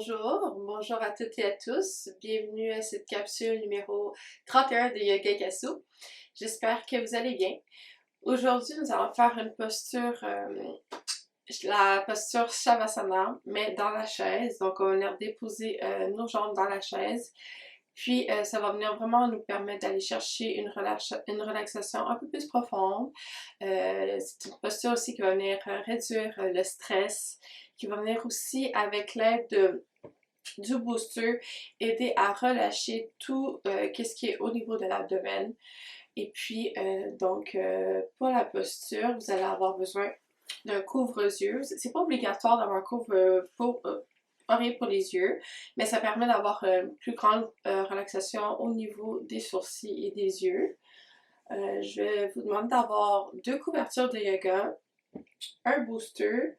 bonjour à toutes et à tous. Bienvenue à cette capsule numéro 31 de Yoga Kasu. J'espère que vous allez bien. Aujourd'hui, nous allons faire une posture, la posture Shavasana, mais dans la chaise. Donc, on va venir déposer nos jambes dans la chaise. Puis, ça va venir vraiment nous permettre d'aller chercher une relaxation un peu plus profonde. C'est une posture aussi qui va venir réduire le stress, qui va venir aussi avec l'aide du booster, aider à relâcher tout ce qui est au niveau de l'abdomen. Et puis, pour la posture, vous allez avoir besoin d'un couvre-yeux. C'est pas obligatoire d'avoir un couvre pour oreille pour les yeux, mais ça permet d'avoir une plus grande relaxation au niveau des sourcils et des yeux. Je vais vous demander d'avoir deux couvertures de yoga, un booster.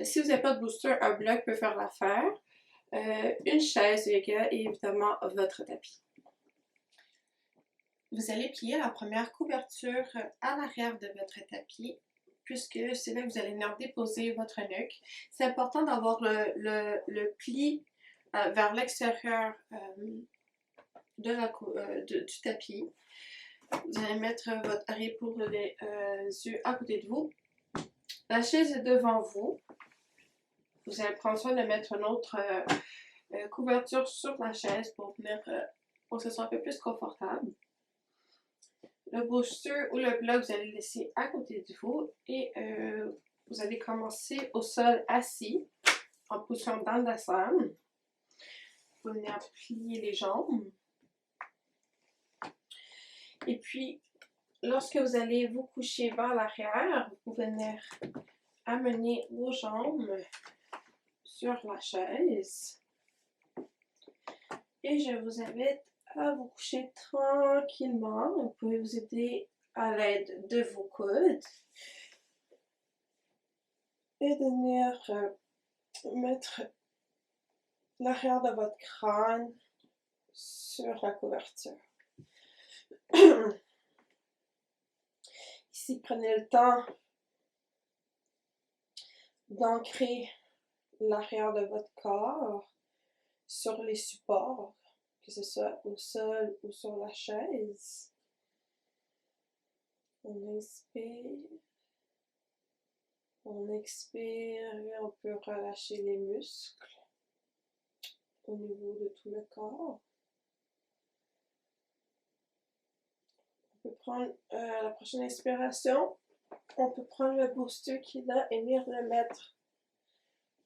Si vous n'avez pas de booster, un bloc peut faire l'affaire. Une chaise de yoga et évidemment votre tapis. Vous allez plier la première couverture à l'arrière de votre tapis, puisque c'est là que vous allez venir déposer votre nuque. C'est important d'avoir le pli vers l'extérieur du tapis. Vous allez mettre votre oreille pour les yeux à côté de vous. La chaise est devant vous. Vous allez prendre soin de mettre une autre couverture sur la chaise pour que ce soit un peu plus confortable. Le booster ou le bloc, vous allez le laisser à côté de vous et vous allez commencer au sol assis en position Dandasana. Vous venez à plier les jambes. Et puis, lorsque vous allez vous coucher vers l'arrière, vous pouvez venir amener vos jambes sur la chaise. Et je vous invite à vous coucher tranquillement. Vous pouvez vous aider à l'aide de vos coudes. Et de venir mettre l'arrière de votre crâne sur la couverture. Ici, prenez le temps d'ancrer l'arrière de votre corps sur les supports, que ce soit au sol ou sur la chaise. On inspire. On expire et on peut relâcher les muscles au niveau de tout le corps. On peut prendre la prochaine inspiration. On peut prendre le booster qui est là et venir le mettre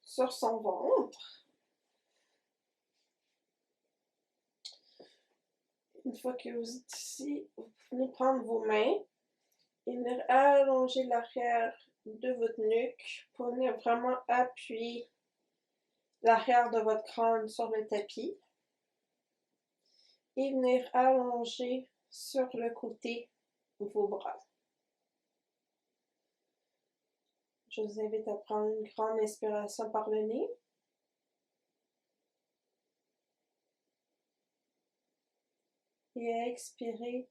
sur son ventre. Une fois que vous êtes ici, vous pouvez prendre vos mains et venir allonger l'arrière de votre nuque pour venir vraiment appuyer l'arrière de votre crâne sur le tapis et venir allonger sur le côté vos bras. Je vous invite à prendre une grande inspiration par le nez. Et à expirer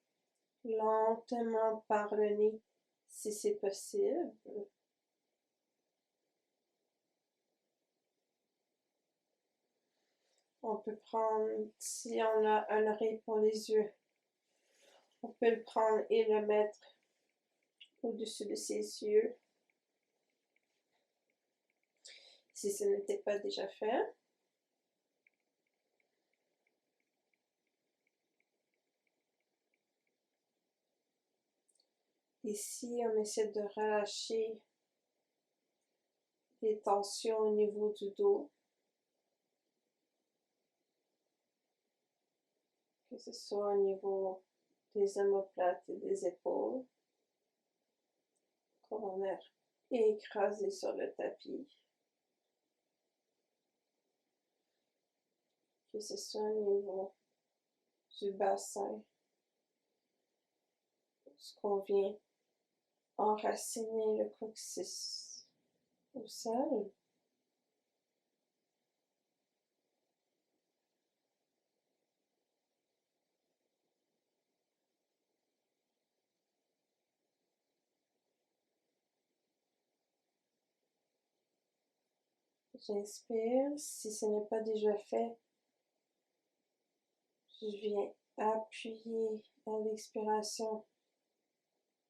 lentement par le nez si c'est possible. On peut prendre, si on a un oreille pour les yeux, on peut le prendre et le mettre au-dessus de ses yeux. Si ce n'était pas déjà fait. Ici, on essaie de relâcher les tensions au niveau du dos. Que ce soit au niveau des omoplates et des épaules. Qu'on va écraser sur le tapis. Que ce soit au niveau du bassin. Ce qu'on vient enraciner le coccyx au sol. J'inspire. Si ce n'est pas déjà fait, je viens appuyer à l'expiration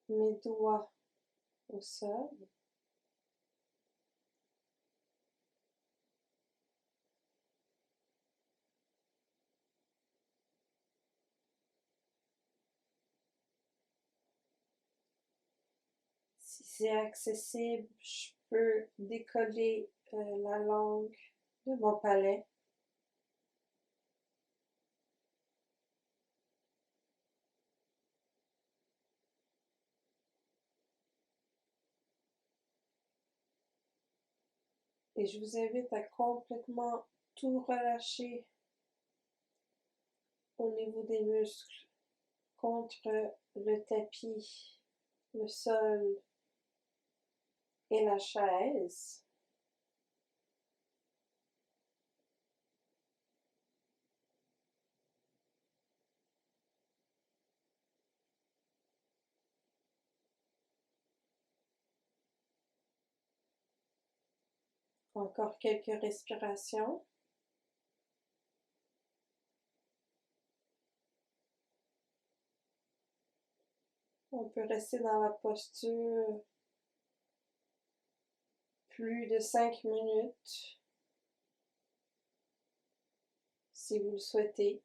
mes doigts au sol. Si c'est accessible, je peux décoller la langue de mon palais. Et je vous invite à complètement tout relâcher au niveau des muscles contre le tapis, le sol et la chaise. Encore quelques respirations. On peut rester dans la posture plus de 5 minutes si vous le souhaitez.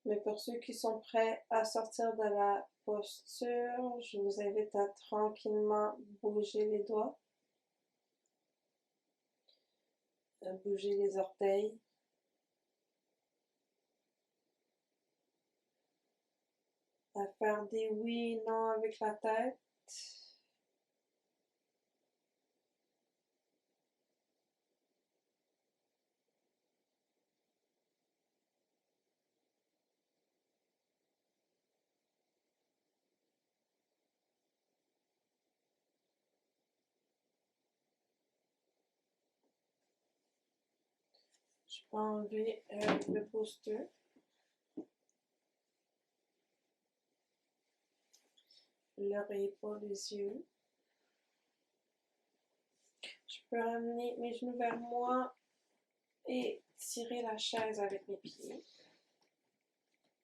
Mais pour ceux qui sont prêts à sortir de la posture, je vous invite à tranquillement bouger les doigts, à bouger les orteils, à faire des oui et non avec la tête. Je peux enlever le poster. L'oreille pour les yeux. Je peux ramener mes genoux vers moi et tirer la chaise avec mes pieds.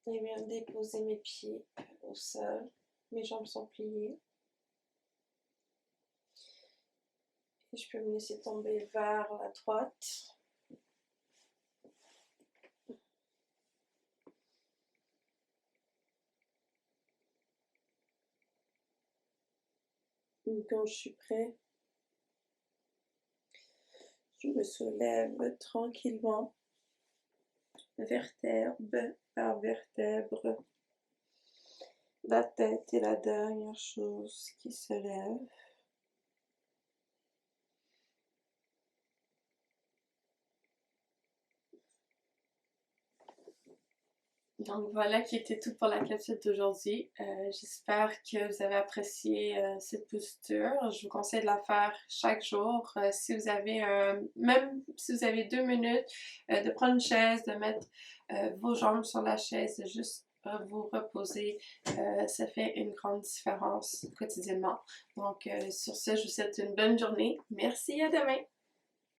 Et bien déposer mes pieds au sol. Mes jambes sont pliées. Et je peux me laisser tomber vers la droite. Et quand je suis prêt, je me soulève tranquillement, vertèbre par vertèbre. La tête est la dernière chose qui se lève. Donc voilà qui était tout pour la capsule d'aujourd'hui. J'espère que vous avez apprécié cette posture. Je vous conseille de la faire chaque jour. Si vous avez même si vous avez 2 minutes, de prendre une chaise, de mettre vos jambes sur la chaise, de juste vous reposer, ça fait une grande différence quotidiennement. Donc sur ce, je vous souhaite une bonne journée. Merci, à demain!